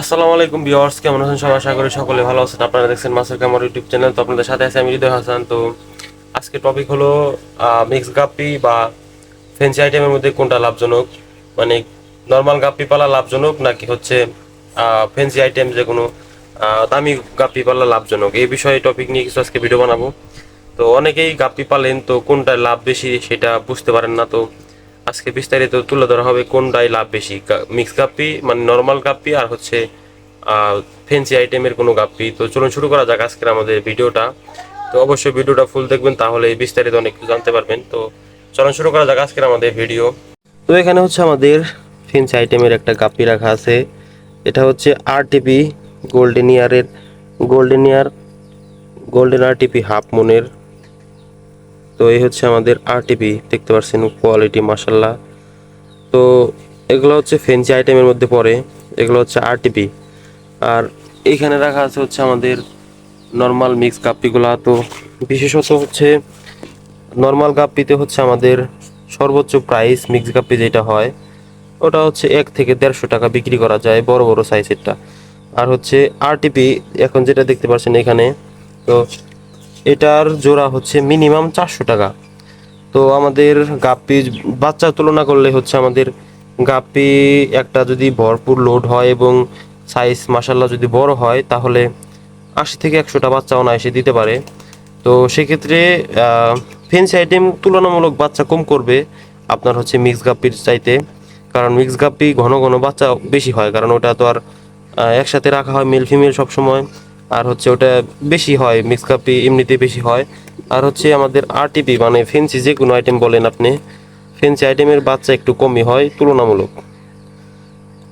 আসসালামু আলাইকুম ভিউয়ার্স, কেমন আছেন সবাই? আশা করি সকলে ভালো আছেন। আপনারা দেখছেন মাছের কামড় ইউটিউব চ্যানেল। তো আপনাদের সাথে আছে আমি হৃদয় হাসান। তো আজকে টপিক হলো মিক্স গাপ্পি বা ফেন্সি আইটেমের মধ্যে কোনটা লাভজনক, মানে নর্মাল গাপ্পি পালা লাভজনক নাকি হচ্ছে ফেন্সি আইটেম যে কোনো দামি গাপ্পি পালা লাভজনক, এই বিষয়ে টপিক নিয়ে কিছু আজকে ভিডিও বানাবো। তো অনেকেই গাপ্পি পালেন, তো কোনটায় লাভ বেশি সেটা বুঝতে পারেন না। তো আজকে বিস্তারিত তুলে ধরা হবে কোনটায় লাভ বেশি, মিক্স গাপ্পি মানে নর্মাল গাপ্পি আর হচ্ছে ফেন্সি আইটেমের কোনো গাপ্পি। তো চলুন শুরু করা যাক আজকের আমাদের ভিডিওটা। তো অবশ্যই ভিডিওটা ফুল দেখবেন, তাহলে বিস্তারিত অনেক কিছু জানতে পারবেন। তো চলুন শুরু করা যাক আজকের আমাদের ভিডিও। তো এখানে হচ্ছে আমাদের ফেন্সি আইটেমের একটা গাপ্পি রাখা আছে। এটা হচ্ছে আরটিপি গোল্ডেনিয়ারের গোল্ডেনিয়ার গোল্ডেন আরটিপি হাফ মুনের। তো এই হচ্ছে আমাদের আরটিপি, দেখতে পাচ্ছেন কোয়ালিটি মাশাল্লাহ। তো এগুলো হচ্ছে ফেন্সি আইটেমের মধ্যে পড়ে, এগুলো হচ্ছে আরটিপি। আর এইখানে রাখা আছে হচ্ছে আমাদের নর্মাল মিক্স গাপ্পিগুলা। তো বিশেষত হচ্ছে নর্মাল গাপ্পিতে হচ্ছে আমাদের সর্বোচ্চ প্রাইস মিক্স গাপ্পি যেটা হয় ওটা হচ্ছে 1 থেকে 150 টাকা বিক্রি করা যায়, বড় বড় সাইজেরটা। আর হচ্ছে আরটিপি এখন যেটা দেখতে পাচ্ছেন এখানে, তো এটার জোড়া হচ্ছে মিনিমাম 400 টাকা। তো আমাদের গাপ্পি বাচ্চা তুলনা করলে হচ্ছে আমাদের গাপ্পি একটা যদি ভরপুর লোড হয় এবং সাইজ মাসাল্লাহ যদি বড় হয়, তাহলে 80 থেকে 100টা বাচ্চা অনায়াসে দিতে পারে। তো সেক্ষেত্রে ফেন্সি আইটেম তুলনামূলক বাচ্চা কম করবে আপনার হচ্ছে মিক্স গাপ্পির চাইতে, কারণ মিক্স গাপ্পি ঘন ঘন বাচ্চা বেশি হয়, কারণ ওটা তো আর একসাথে রাখা হয় মেল ফিমেল সব সময়। আর হচ্ছে ওটা বেশি হয়, মিক্স গাপ্পি এমনিতে বেশি হয়। আর হচ্ছে আমাদের আরটিপি মানে ফেন্সি যে কোনো আইটেম বলেন আপনি, ফেন্সি আইটেমের বাচ্চা একটু কমই হয় তুলনামূলক।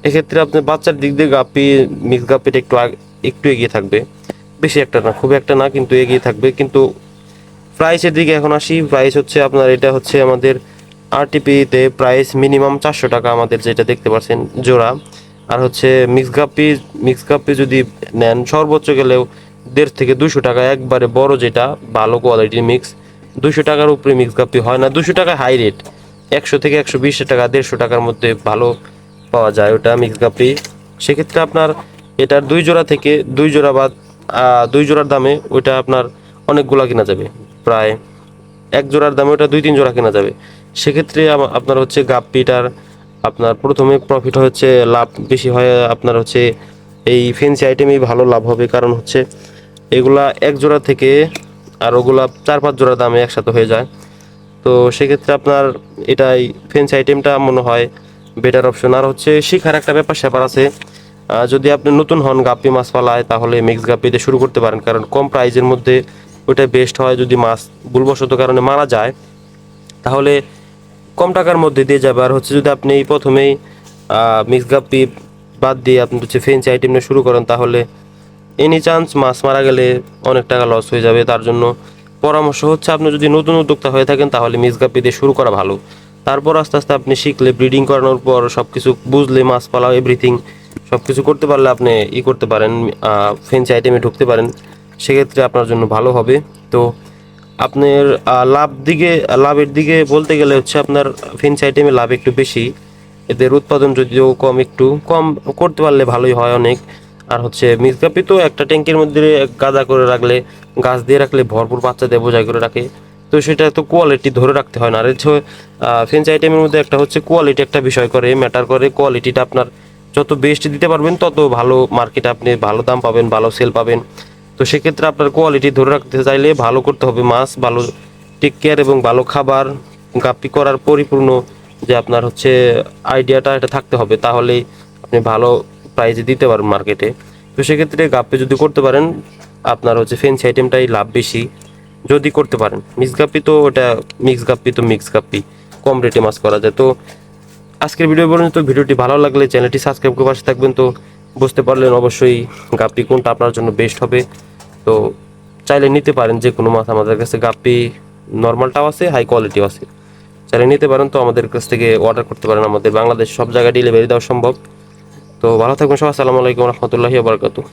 এক্ষেত্রে আপনার বাচ্চার দিক দিয়ে গাপ্পি মিক্স গাপ্পিটা একটু এগিয়ে থাকবে, বেশি একটা না, খুব একটা না, কিন্তু এগিয়ে থাকবে। কিন্তু প্রাইসের দিকে এখন আসি। প্রাইস হচ্ছে আপনার এটা হচ্ছে আমাদের আরটিপিতে প্রাইস মিনিমাম 400 টাকা আমাদের যেটা দেখতে পাচ্ছেন জোড়া। আর হচ্ছে মিক্স গাপ্পি যদি নেন সর্বোচ্চ গেলেও 150 থেকে 200 টাকা, একবারে বড় যেটা ভালো কোয়ালিটির মিক্স 200 টাকার উপরে মিক্স গাপ্পি হয় না। 200 টাকা হাই রেট, 100 থেকে 120 টাকা 150 টাকার মধ্যে ভালো পাওয়া যায় ওটা মিক্স গাপ্পি। সেক্ষেত্রে আপনার এটার দুই জোড়া থেকে দুই জোড়া বা দুই জোড়ার দামে ওইটা আপনার অনেকগুলা কেনা যাবে। প্রায় এক জোড়ার দামে ওটা 2-3 জোড়া কেনা যাবে। সেক্ষেত্রে আপনার হচ্ছে গাপ্পিটার আপনার প্রথমে প্রফিট হচ্ছে, লাভ বেশি হয় আপনার হচ্ছে এই ফেন্সি আইটেমেই ভালো লাভ হবে, কারণ হচ্ছে এগুলা এক জোড়া থেকে আর ওগুলা 4-5 জোড়ার দামে একসাথে হয়ে যায়। তো সেক্ষেত্রে আপনার এটাই ফেন্সি আইটেমটা মনে হয় বেটার অপশন। আর হচ্ছে শিখার একটা ব্যাপার স্যাপার আছে। যদি আপনি নতুন হন গাপ্পি মাছ পালায়, তাহলে মিক্স গাপ্পিতে শুরু করতে পারেন, কারণ কম প্রাইজের মধ্যে ওইটা বেস্ট হয়। যদি মাছ ভুলবশত কারণে মারা যায়, তাহলে কম টাকার মধ্যে দিয়ে যাবে। আর হচ্ছে যদি আপনি প্রথমেই মিক্স গাপ্পি বাদ দিয়ে আপনি হচ্ছে ফেন্সি আইটেম নিয়ে শুরু করেন, তাহলে এনি চান্স মাছ মারা গেলে অনেক টাকা লস হয়ে যাবে। তার জন্য পরামর্শ হচ্ছে আপনি যদি নতুন উদ্যোক্তা হয়ে থাকেন, তাহলে মিক্স গাপ্পি দিয়ে শুরু করা ভালো। তারপর আস্তে আস্তে আপনি শিখলে, ব্রিডিং করানোর পর সব কিছু বুঝলে, মাছ পালা এভরিথিং সব কিছু করতে পারলে আপনি করতে পারেন, ফেন্সি আইটেমে ঢুকতে পারেন। সেক্ষেত্রে আপনার জন্য ভালো হবে। তো আপনার লাভের দিকে বলতে গেলে হচ্ছে আপনার ফেন্সি আইটেমে লাভ একটু বেশি, এদের উৎপাদন যদিও একটু কম করতে পারলে ভালোই হয় অনেক। আর হচ্ছে মিক্স গাপ্পি তো একটা ট্যাঙ্কের মধ্যে গাদা করে রাখলে, গাছ দিয়ে রাখলে ভরপুর বাচ্চা দিয়ে বোঝাই করে রাখে। তো সেটা তো কোয়ালিটি ধরে রাখতে হয় না। আর হচ্ছে ফেন্সি আইটেমের মধ্যে একটা হচ্ছে কোয়ালিটি একটা বিষয় করে, ম্যাটার করে। কোয়ালিটিটা আপনার যত বেস্ট দিতে পারবেন, তত ভালো মার্কেটে আপনি ভালো দাম পাবেন, ভালো সেল পাবেন। তো সেক্ষেত্রে আপনার কোয়ালিটি ধরে রাখতে চাইলে ভালো করতে হবে মাছ, ভালো টেক কেয়ার এবং ভালো খাবার, গাপ্পি করার পরিপূর্ণ যে আপনার হচ্ছে আইডিয়াটা এটা থাকতে হবে, তাহলেই আপনি ভালো প্রাইজে দিতে পারবেন মার্কেটে। তো সেক্ষেত্রে গাপ্পি যদি করতে পারেন, আপনার হচ্ছে ফেন্সি আইটেমটাই লাভ বেশি যদি করতে পারেন। মিক্স গাপ্পি কম রেটে মাছ করা যায়। তো আজকের ভিডিও পর্যন্ত। ভিডিওটি ভালো লাগলে চ্যানেলটি সাবস্ক্রাইব করে পাশে থাকবেন। তো বুঝতে পারলেন অবশ্যই গাপ্পি কোনটা আপনার জন্য বেস্ট হবে। তো চাইলে নিতে পারেন যে কোনো মাছ, আমাদের কাছে গাপ্পি নর্মালটাও আছে, হাই কোয়ালিটিও আছে, চাইলে নিতে পারেন। তো আমাদের কাছ থেকে অর্ডার করতে পারেন, আমাদের বাংলাদেশ সব জায়গায় ডেলিভারি দেওয়া সম্ভব। তো ভালো থাকবেন সবাই। আসসালামু আলাইকুম রহমতুল্লাহি ওয়া বারাকাতুহু।